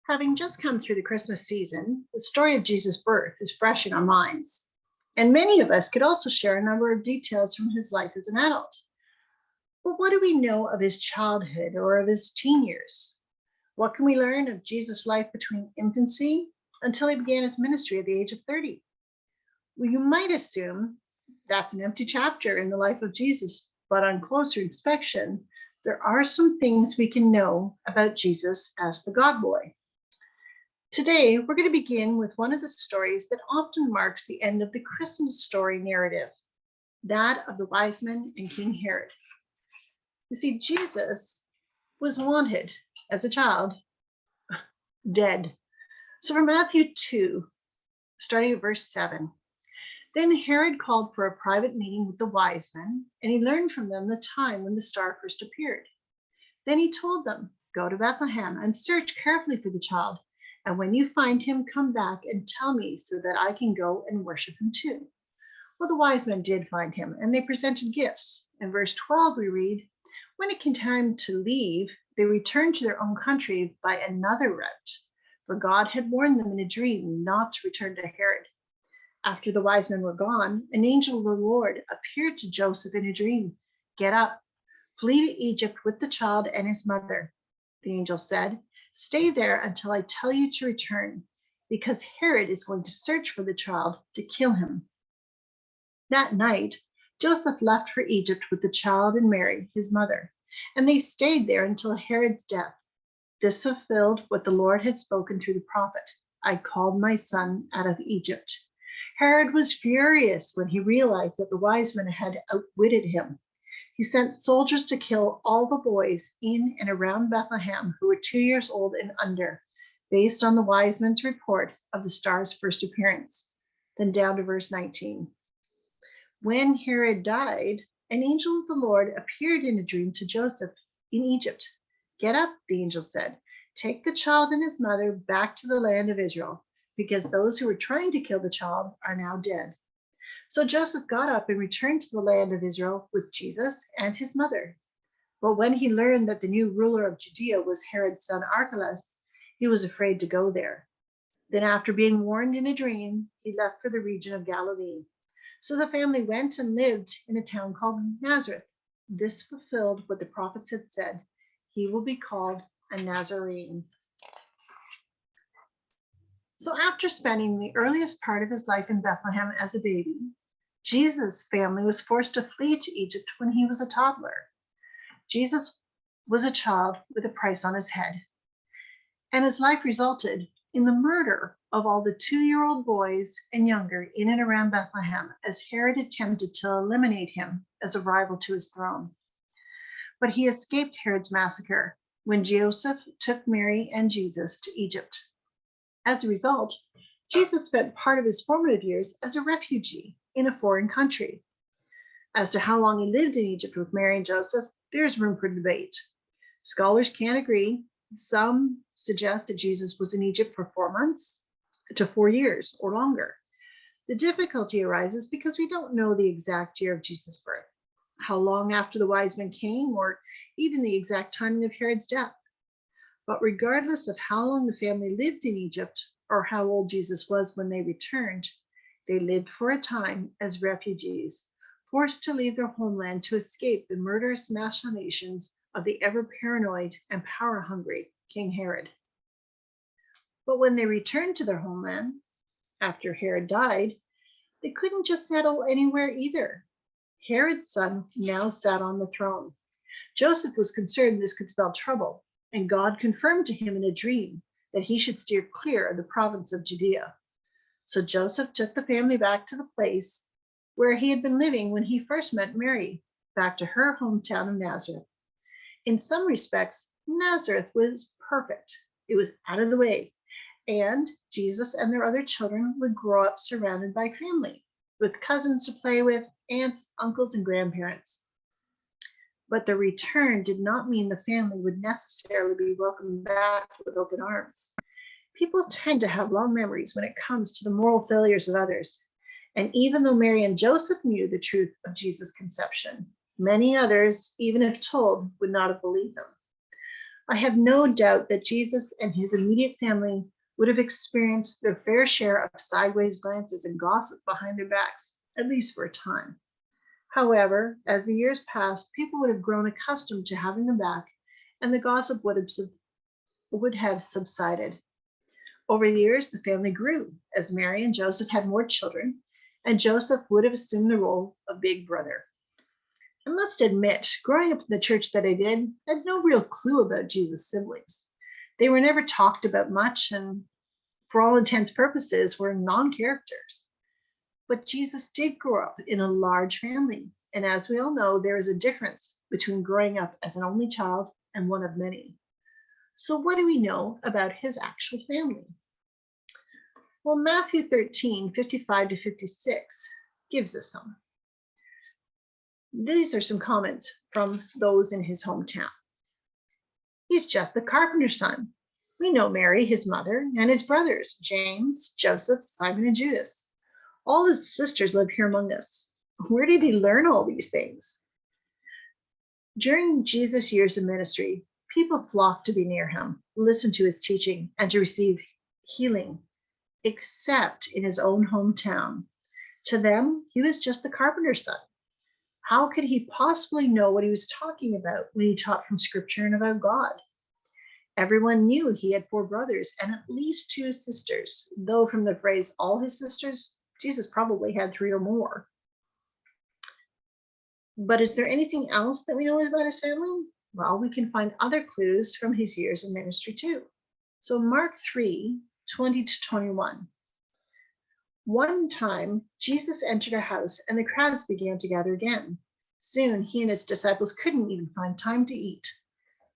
Having just come through the Christmas season, the story of Jesus' birth is fresh in our minds. And many of us could also share a number of details from his life as an adult. But what do we know of his childhood or of his teen years? What can we learn of Jesus' life between infancy until he began his ministry at the age of 30? Well, you might assume that's an empty chapter in the life of Jesus, but on closer inspection, there are some things we can know about Jesus as the God boy. Today, we're going to begin with one of the stories that often marks the end of the Christmas story narrative, that of the wise men and King Herod. You see, Jesus was wanted as a child, dead. So from Matthew 2, starting at verse 7, then Herod called for a private meeting with the wise men, and he learned from them the time when the star first appeared. Then he told them, "Go to Bethlehem and search carefully for the child. And when you find him, come back and tell me so that I can go and worship him too." Well, the wise men did find him, and they presented gifts. In verse 12, we read, "When it came time to leave, they returned to their own country by another route, for God had warned them in a dream not to return to Herod. After the wise men were gone, an angel of the Lord appeared to Joseph in a dream. 'Get up, flee to Egypt with the child and his mother,' the angel said. 'Stay there until I tell you to return, because Herod is going to search for the child to kill him.' That night, Joseph left for Egypt with the child and Mary, his mother, and they stayed there until Herod's death. This fulfilled what the Lord had spoken through the prophet, 'I called my son out of Egypt.' Herod was furious when he realized that the wise men had outwitted him. He sent soldiers to kill all the boys in and around Bethlehem who were 2 years old and under, based on the wise men's report of the star's first appearance." Then down to verse 19. "When Herod died, an angel of the Lord appeared in a dream to Joseph in Egypt. 'Get up,' the angel said. 'Take the child and his mother back to the land of Israel, because those who were trying to kill the child are now dead.' So Joseph got up and returned to the land of Israel with Jesus and his mother. But when he learned that the new ruler of Judea was Herod's son Archelaus, he was afraid to go there. Then after being warned in a dream, he left for the region of Galilee. So the family went and lived in a town called Nazareth. This fulfilled what the prophets had said, 'He will be called a Nazarene.'" So after spending the earliest part of his life in Bethlehem as a baby, Jesus' family was forced to flee to Egypt when he was a toddler. Jesus was a child with a price on his head, and his life resulted in the murder of all the 2-year-old boys and younger in and around Bethlehem as Herod attempted to eliminate him as a rival to his throne. But he escaped Herod's massacre when Joseph took Mary and Jesus to Egypt. As a result, Jesus spent part of his formative years as a refugee in a foreign country. As to how long he lived in Egypt with Mary and Joseph, there's room for debate. Scholars can't agree. Some suggest that Jesus was in Egypt for 4 months to 4 years or longer. The difficulty arises because we don't know the exact year of Jesus' birth, how long after the wise men came, or even the exact timing of Herod's death. But regardless of how long the family lived in Egypt or how old Jesus was when they returned, they lived for a time as refugees, forced to leave their homeland to escape the murderous machinations of the ever-paranoid and power-hungry King Herod. But when they returned to their homeland, after Herod died, they couldn't just settle anywhere either. Herod's son now sat on the throne. Joseph was concerned this could spell trouble, and God confirmed to him in a dream that he should steer clear of the province of Judea. So Joseph took the family back to the place where he had been living when he first met Mary, back to her hometown of Nazareth. In some respects, Nazareth was perfect. It was out of the way, and Jesus and their other children would grow up surrounded by family, with cousins to play with, aunts, uncles, and grandparents. But the return did not mean the family would necessarily be welcomed back with open arms. People tend to have long memories when it comes to the moral failures of others. And even though Mary and Joseph knew the truth of Jesus' conception, many others, even if told, would not have believed them. I have no doubt that Jesus and his immediate family would have experienced their fair share of sideways glances and gossip behind their backs, at least for a time. However, as the years passed, people would have grown accustomed to having them back, and the gossip would have subsided. Over the years, the family grew as Mary and Joseph had more children, and Joseph would have assumed the role of big brother. I must admit, growing up in the church that I did, I had no real clue about Jesus' siblings. They were never talked about much, and for all intents and purposes, were non-characters. But Jesus did grow up in a large family, and as we all know, there is a difference between growing up as an only child and one of many. So what do we know about his actual family? Well, Matthew 13:55 to 56 gives us some. These are some comments from those in his hometown. He's just the carpenter's son. We know Mary, his mother, and his brothers, James, Joseph, Simon, and Judas. All his sisters live here among us. Where did he learn all these things? During Jesus' years of ministry, people flocked to be near him, listen to his teaching, and to receive healing, except in his own hometown. To them, he was just the carpenter's son. How could he possibly know what he was talking about when he taught from Scripture and about God? Everyone knew he had 4 brothers and at least 2 sisters, though from the phrase all his sisters, Jesus probably had 3 or more. But is there anything else that we know about his family? Well, we can find other clues from his years of ministry too. So Mark 3:20 to 21. One time, Jesus entered a house and the crowds began to gather again. Soon, he and his disciples couldn't even find time to eat.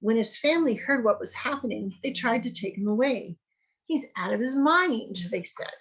When his family heard what was happening, they tried to take him away. He's out of his mind, they said.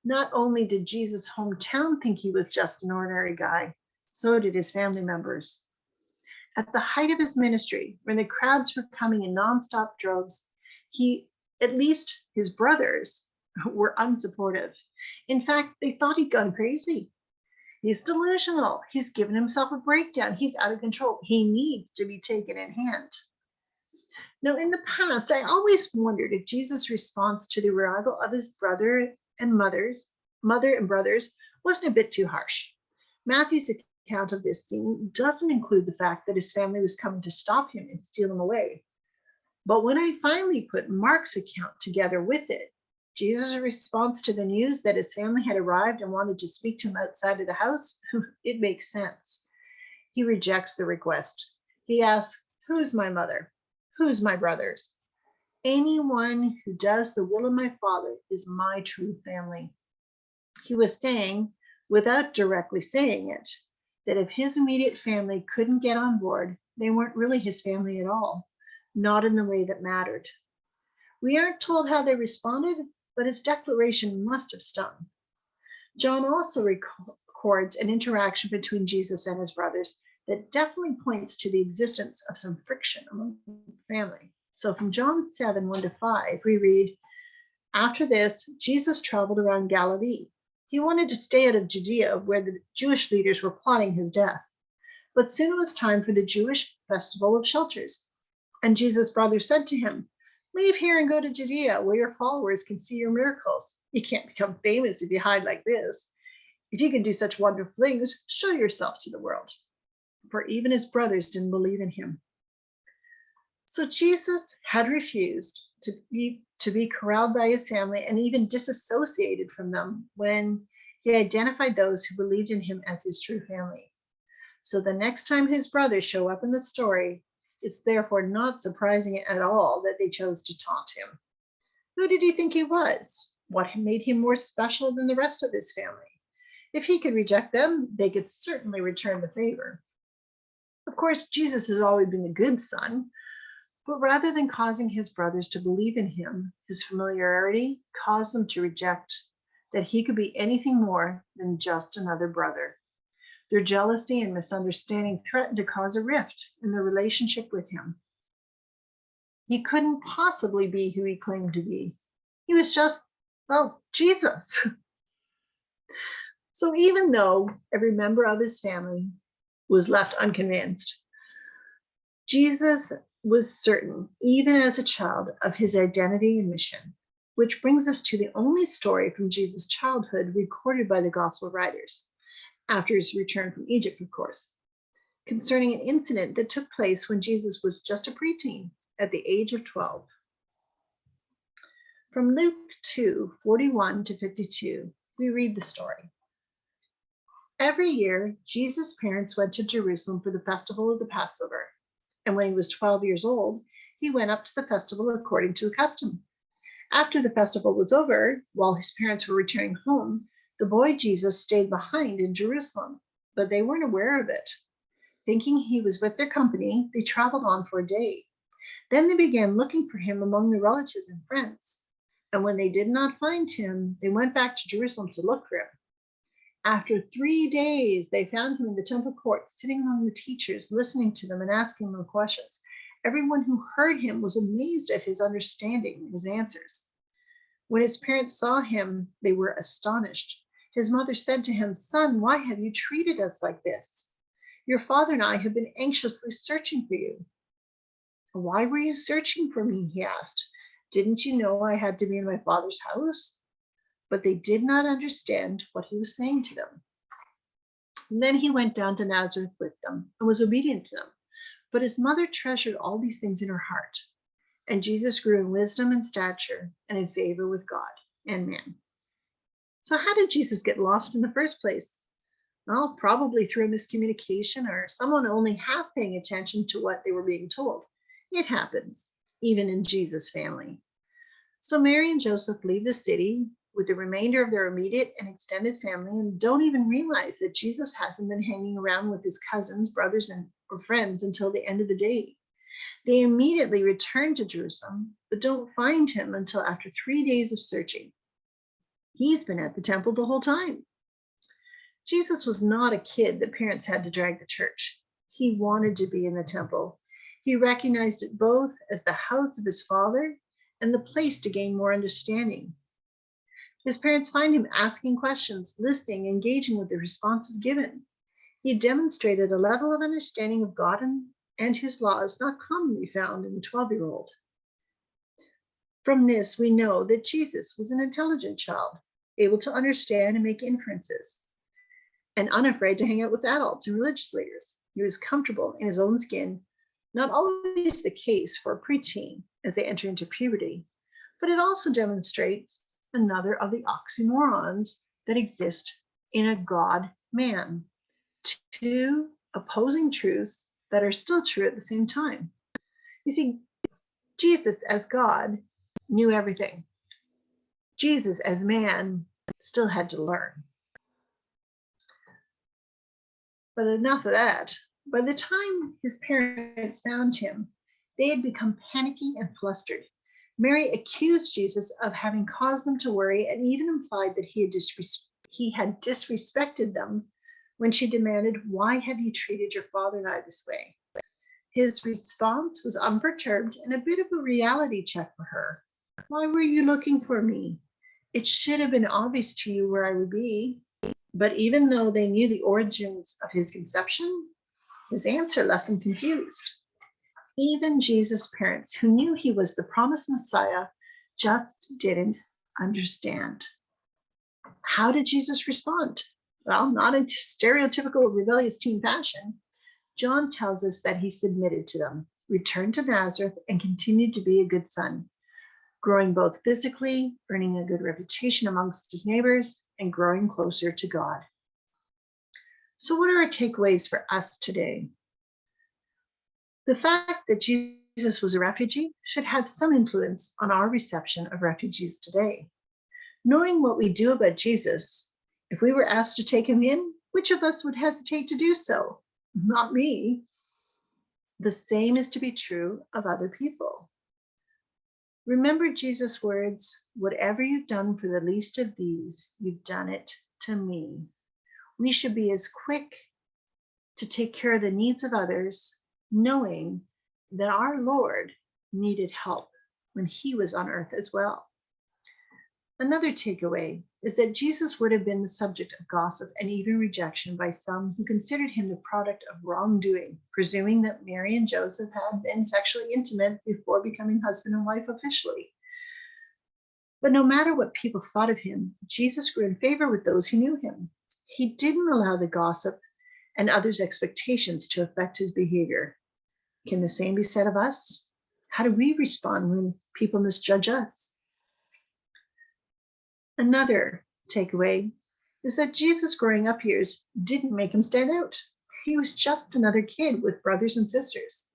Not only did Jesus' hometown think he was just an ordinary guy, so did his family members. At the height of his ministry, when the crowds were coming in nonstop droves, at least his brothers, were unsupportive. In fact, they thought he'd gone crazy. He's delusional. He's given himself a breakdown. He's out of control. He needs to be taken in hand. Now, in the past, I always wondered if Jesus' response to the arrival of his mother and brothers wasn't a bit too harsh. Matthew's account of this scene doesn't include the fact that his family was coming to stop him and steal him away. But when I finally put Mark's account together with it, Jesus' response to the news that his family had arrived and wanted to speak to him outside of the house, it makes sense. He rejects the request. He asks, "Who's my mother? Who's my brothers?" Anyone who does the will of my Father is my true family. He was saying, without directly saying it, that if his immediate family couldn't get on board, they weren't really his family at all, not in the way that mattered. We aren't told how they responded, but his declaration must have stung. John also records an interaction between Jesus and his brothers that definitely points to the existence of some friction among the family. So from John 7:1 to 5, we read, "After this, Jesus traveled around Galilee. He wanted to stay out of Judea, where the Jewish leaders were plotting his death. But soon it was time for the Jewish festival of shelters. And Jesus' brothers said to him, 'Leave here and go to Judea, where your followers can see your miracles. You can't become famous if you hide like this. If you can do such wonderful things, show yourself to the world.' For even his brothers didn't believe in him." So Jesus had refused to be corralled by his family and even disassociated from them when he identified those who believed in him as his true family. So the next time his brothers show up in the story, it's therefore not surprising at all that they chose to taunt him. Who did he think he was? What made him more special than the rest of his family? If he could reject them, they could certainly return the favor. Of course, Jesus has always been a good son, but rather than causing his brothers to believe in him, his familiarity caused them to reject that he could be anything more than just another brother. Their jealousy and misunderstanding threatened to cause a rift in their relationship with him. He couldn't possibly be who he claimed to be. He was just, well, Jesus. So even though every member of his family was left unconvinced, Jesus was certain, even as a child, of his identity and mission, which brings us to the only story from Jesus' childhood recorded by the gospel writers, after his return from Egypt, of course, concerning an incident that took place when Jesus was just a preteen at the age of 12. From Luke 2:41 to 52, we read the story. Every year, Jesus' parents went to Jerusalem for the festival of the Passover, and when he was 12 years old, he went up to the festival according to the custom. After the festival was over, while his parents were returning home, the boy Jesus stayed behind in Jerusalem, but they weren't aware of it. Thinking he was with their company, they traveled on for a day. Then they began looking for him among their relatives and friends. And when they did not find him, they went back to Jerusalem to look for him. After 3 days, they found him in the temple courts, sitting among the teachers, listening to them and asking them questions. Everyone who heard him was amazed at his understanding and his answers. When his parents saw him, they were astonished. His mother said to him, "Son, why have you treated us like this? Your father and I have been anxiously searching for you." "Why were you searching for me?" he asked. "Didn't you know I had to be in my father's house?" But they did not understand what he was saying to them. And then he went down to Nazareth with them and was obedient to them. But his mother treasured all these things in her heart. And Jesus grew in wisdom and stature and in favor with God and man. So how did Jesus get lost in the first place? Well, probably through a miscommunication or someone only half paying attention to what they were being told. It happens, even in Jesus' family. So Mary and Joseph leave the city with the remainder of their immediate and extended family and don't even realize that Jesus hasn't been hanging around with his cousins, brothers, or friends until the end of the day. They immediately return to Jerusalem, but don't find him until after 3 days of searching. He's been at the temple the whole time. Jesus was not a kid that parents had to drag to church. He wanted to be in the temple. He recognized it both as the house of his father and the place to gain more understanding. His parents find him asking questions, listening, engaging with the responses given. He demonstrated a level of understanding of God and his laws not commonly found in a 12-year-old. From this, we know that Jesus was an intelligent child, able to understand and make inferences, and unafraid to hang out with adults and religious leaders. He was comfortable in his own skin, not always the case for a preteen as they enter into puberty, but it also demonstrates another of the oxymorons that exist in a God-man. Two opposing truths that are still true at the same time. You see, Jesus as God knew everything. Jesus as man still had to learn. But enough of that. By the time his parents found him, they had become panicky and flustered. Mary accused Jesus of having caused them to worry and even implied that he had disrespected them when she demanded, "Why have you treated your father and I this way?" His response was unperturbed and a bit of a reality check for her. "Why were you looking for me? It should have been obvious to you where I would be." But even though they knew the origins of his conception, his answer left them confused. Even Jesus' parents, who knew he was the promised Messiah, just didn't understand. How did Jesus respond? Well, not in stereotypical rebellious teen fashion. John tells us that he submitted to them, returned to Nazareth, and continued to be a good son, growing both physically, earning a good reputation amongst his neighbors, and growing closer to God. So what are our takeaways for us today? The fact that Jesus was a refugee should have some influence on our reception of refugees today. Knowing what we do about Jesus, if we were asked to take him in, which of us would hesitate to do so? Not me. The same is to be true of other people. Remember Jesus' words, "Whatever you've done for the least of these, you've done it to me." We should be as quick to take care of the needs of others, knowing that our Lord needed help when he was on earth as well. Another takeaway, is that Jesus would have been the subject of gossip and even rejection by some who considered him the product of wrongdoing, presuming that Mary and Joseph had been sexually intimate before becoming husband and wife officially. But no matter what people thought of him, Jesus grew in favor with those who knew him. He didn't allow the gossip and others' expectations to affect his behavior. Can the same be said of us? How do we respond when people misjudge us? Another takeaway is that Jesus' growing up years didn't make him stand out. He was just another kid with brothers and sisters.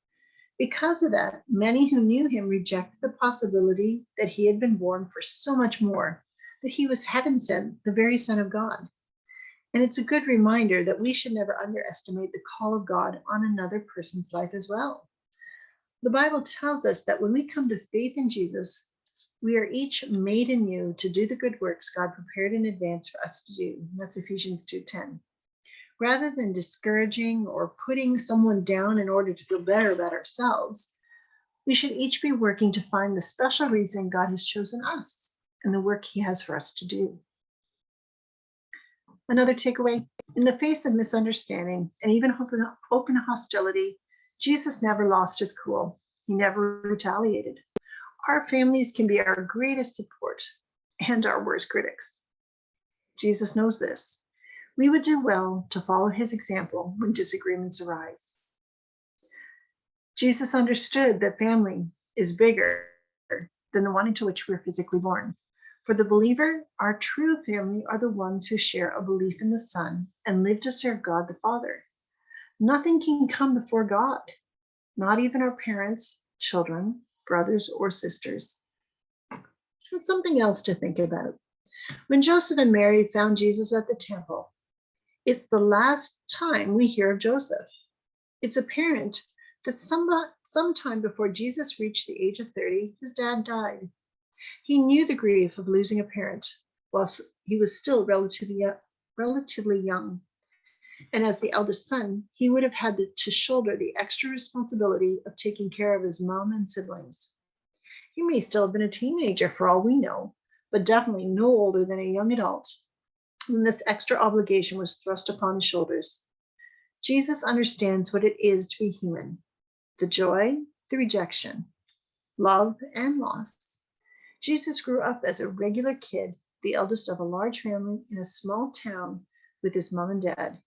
Because of that, many who knew him rejected the possibility that he had been born for so much more, that he was heaven sent, the very Son of God. And it's a good reminder that we should never underestimate the call of God on another person's life as well. The Bible tells us that when we come to faith in Jesus, we are each made anew to do the good works God prepared in advance for us to do. That's Ephesians 2:10. Rather than discouraging or putting someone down in order to feel better about ourselves, we should each be working to find the special reason God has chosen us and the work he has for us to do. Another takeaway, in the face of misunderstanding and even open hostility, Jesus never lost his cool. He never retaliated. Our families can be our greatest support and our worst critics. Jesus knows this. We would do well to follow his example when disagreements arise. Jesus understood that family is bigger than the one into which we're physically born. For the believer, our true family are the ones who share a belief in the Son and live to serve God the Father. Nothing can come before God, not even our parents, children, brothers, or sisters. And something else to think about. When Joseph and Mary found Jesus at the temple, it's the last time we hear of Joseph. It's apparent that sometime before Jesus reached the age of 30, his dad died. He knew the grief of losing a parent whilst he was still relatively young. And as the eldest son, he would have had to shoulder the extra responsibility of taking care of his mom and siblings. He may still have been a teenager for all we know, but definitely no older than a young adult when this extra obligation was thrust upon his shoulders. Jesus understands what it is to be human, the joy, the rejection, love, and loss. Jesus grew up as a regular kid, the eldest of a large family in a small town with his mom and dad.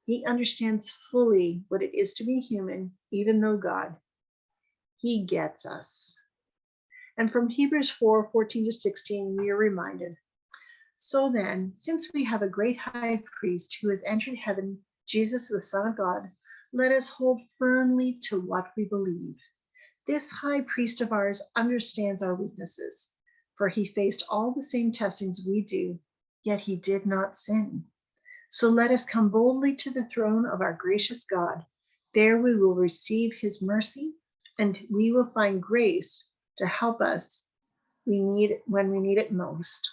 He understands fully what it is to be human, even though God. He gets us. And from Hebrews 4:14-16, we are reminded, so then, since we have a great high priest who has entered heaven, Jesus, the Son of God, let us hold firmly to what we believe. This high priest of ours understands our weaknesses, for he faced all the same testings we do, yet he did not sin. So let us come boldly to the throne of our gracious God. There we will receive his mercy, and we will find grace to help us when we need it most.